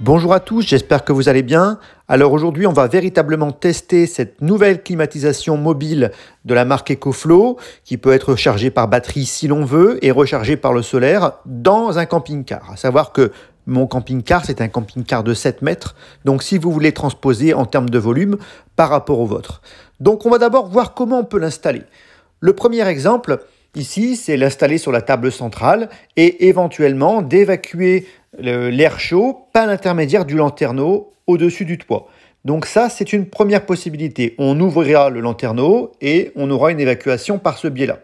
Bonjour à tous, j'espère que vous allez bien. Alors aujourd'hui, on va véritablement tester cette nouvelle climatisation mobile de la marque EcoFlow qui peut être chargée par batterie si l'on veut et rechargée par le solaire dans un camping-car. À savoir que mon camping-car, c'est un camping-car de 7 mètres. Donc si vous voulez transposer en termes de volume par rapport au vôtre. Donc on va d'abord voir comment on peut l'installer. Le premier exemple, ici, c'est l'installer sur la table centrale et éventuellement d'évacuer l'air chaud par l'intermédiaire du lanterneau au-dessus du toit. Donc ça, c'est une première possibilité. On ouvrira le lanterneau et on aura une évacuation par ce biais-là.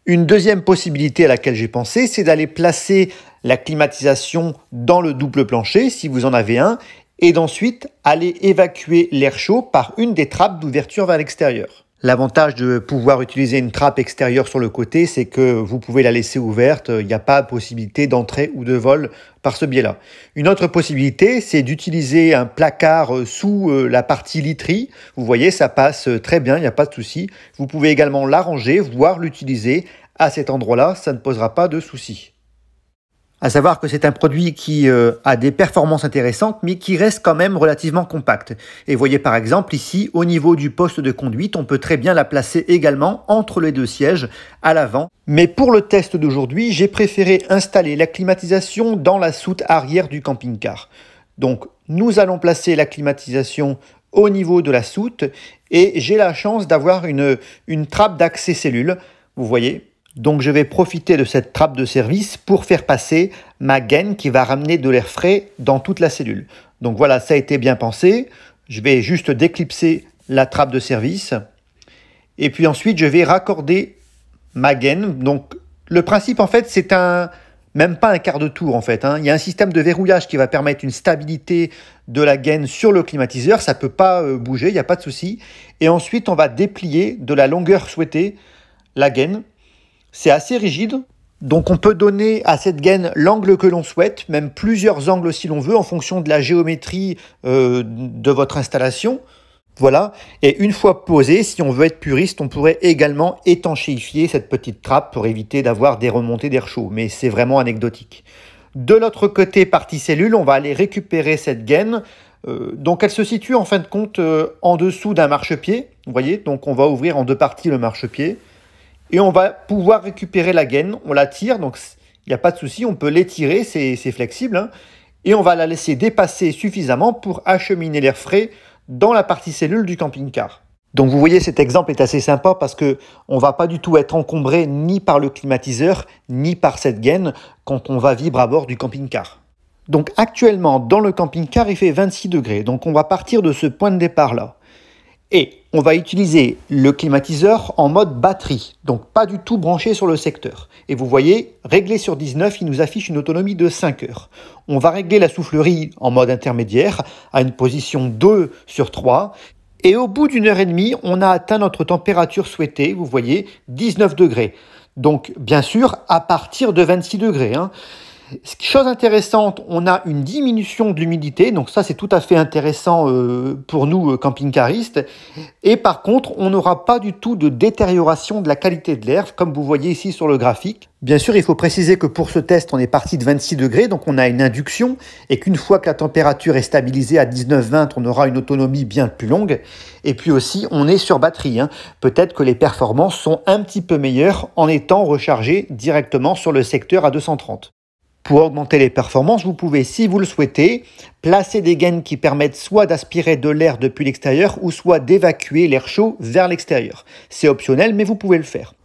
Une deuxième possibilité à laquelle j'ai pensé, c'est d'aller placer la climatisation dans le double plancher, si vous en avez un, et d'ensuite aller évacuer l'air chaud par une des trappes d'ouverture vers l'extérieur. L'avantage de pouvoir utiliser une trappe extérieure sur le côté, c'est que vous pouvez la laisser ouverte, il n'y a pas possibilité d'entrée ou de vol par ce biais-là. Une autre possibilité, c'est d'utiliser un placard sous la partie literie. Vous voyez, ça passe très bien, il n'y a pas de souci. Vous pouvez également l'arranger, voire l'utiliser à cet endroit-là, ça ne posera pas de souci. À savoir que c'est un produit qui a des performances intéressantes, mais qui reste quand même relativement compact. Et vous voyez par exemple ici, au niveau du poste de conduite, on peut très bien la placer également entre les deux sièges à l'avant. Mais pour le test d'aujourd'hui, j'ai préféré installer la climatisation dans la soute arrière du camping-car. Donc nous allons placer la climatisation au niveau de la soute et j'ai la chance d'avoir une trappe d'accès cellule, vous voyez. Donc je vais profiter de cette trappe de service pour faire passer ma gaine qui va ramener de l'air frais dans toute la cellule. Donc voilà, ça a été bien pensé. Je vais juste déclipser la trappe de service. Et puis ensuite, je vais raccorder ma gaine. Donc le principe en fait, c'est même pas un quart de tour en fait. Il y a un système de verrouillage qui va permettre une stabilité de la gaine sur le climatiseur. Ça ne peut pas bouger, il n'y a pas de souci. Et ensuite, on va déplier de la longueur souhaitée la gaine. C'est assez rigide, donc on peut donner à cette gaine l'angle que l'on souhaite, même plusieurs angles si l'on veut, en fonction de la géométrie de votre installation. Voilà, et une fois posée, si on veut être puriste, on pourrait également étanchéifier cette petite trappe pour éviter d'avoir des remontées d'air chaud, mais c'est vraiment anecdotique. De l'autre côté, partie cellule, on va aller récupérer cette gaine. Donc elle se situe en fin de compte en dessous d'un marchepied, vous voyez, donc on va ouvrir en deux parties le marchepied. Et on va pouvoir récupérer la gaine, on la tire, donc il n'y a pas de souci, on peut l'étirer, c'est flexible. Et on va la laisser dépasser suffisamment pour acheminer l'air frais dans la partie cellule du camping-car. Donc vous voyez, cet exemple est assez sympa parce qu'on ne va pas du tout être encombré ni par le climatiseur, ni par cette gaine quand on va vivre à bord du camping-car. Donc actuellement, dans le camping-car, il fait 26 degrés, donc on va partir de ce point de départ-là. Et on va utiliser le climatiseur en mode batterie, donc pas du tout branché sur le secteur. Et vous voyez, réglé sur 19, il nous affiche une autonomie de 5 heures. On va régler la soufflerie en mode intermédiaire à une position 2 sur 3. Et au bout d'une heure et demie, on a atteint notre température souhaitée, vous voyez, 19 degrés. Donc bien sûr, à partir de 26 degrés. Chose intéressante, on a une diminution de l'humidité, donc ça c'est tout à fait intéressant pour nous camping-caristes. Et par contre, on n'aura pas du tout de détérioration de la qualité de l'air, comme vous voyez ici sur le graphique. Bien sûr, il faut préciser que pour ce test, on est parti de 26 degrés, donc on a une induction, et qu'une fois que la température est stabilisée à 19-20, on aura une autonomie bien plus longue. Et puis aussi, on est sur batterie. Peut-être que les performances sont un petit peu meilleures en étant rechargées directement sur le secteur à 230. Pour augmenter les performances, vous pouvez, si vous le souhaitez, placer des gaines qui permettent soit d'aspirer de l'air depuis l'extérieur ou soit d'évacuer l'air chaud vers l'extérieur. C'est optionnel, mais vous pouvez le faire.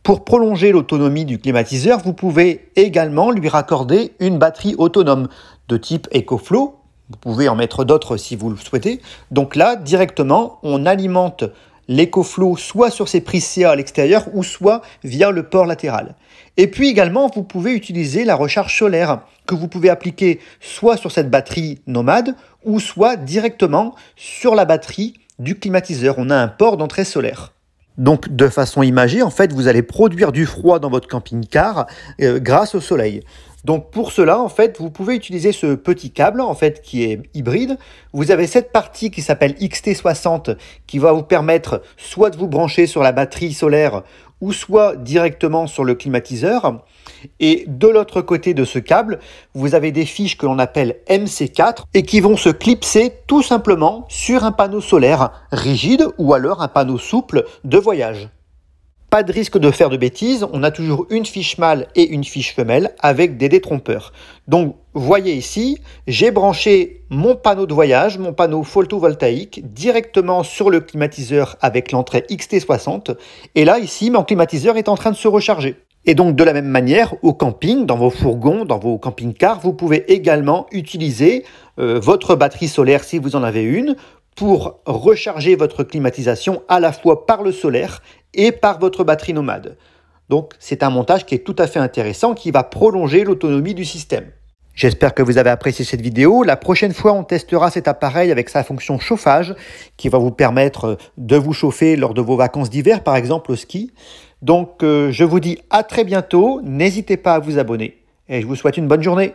Pour prolonger l'autonomie du climatiseur, vous pouvez également lui raccorder une batterie autonome de type EcoFlow. Vous pouvez en mettre d'autres si vous le souhaitez. Donc là, directement, on alimente l'EcoFlow soit sur ses prises CA à l'extérieur ou soit via le port latéral. Et puis également, vous pouvez utiliser la recharge solaire que vous pouvez appliquer soit sur cette batterie nomade ou soit directement sur la batterie du climatiseur. On a un port d'entrée solaire. Donc de façon imagée, en fait, vous allez produire du froid dans votre camping-car grâce au soleil. Donc pour cela, en fait, vous pouvez utiliser ce petit câble en fait qui est hybride. Vous avez cette partie qui s'appelle XT60 qui va vous permettre soit de vous brancher sur la batterie solaire ou soit directement sur le climatiseur. Et de l'autre côté de ce câble, vous avez des fiches que l'on appelle MC4 et qui vont se clipser tout simplement sur un panneau solaire rigide ou alors un panneau souple de voyage. Pas de risque de faire de bêtises, on a toujours une fiche mâle et une fiche femelle avec des détrompeurs. Donc, voyez ici, j'ai branché mon panneau de voyage, mon panneau photovoltaïque directement sur le climatiseur avec l'entrée XT60. Et là, ici, mon climatiseur est en train de se recharger. Et donc, de la même manière, au camping, dans vos fourgons, dans vos camping-cars, vous pouvez également utiliser votre batterie solaire si vous en avez une pour recharger votre climatisation à la fois par le solaire et par votre batterie nomade. Donc c'est un montage qui est tout à fait intéressant, qui va prolonger l'autonomie du système. J'espère que vous avez apprécié cette vidéo. La prochaine fois, on testera cet appareil avec sa fonction chauffage qui va vous permettre de vous chauffer lors de vos vacances d'hiver, par exemple au ski. Donc je vous dis à très bientôt. N'hésitez pas à vous abonner et je vous souhaite une bonne journée.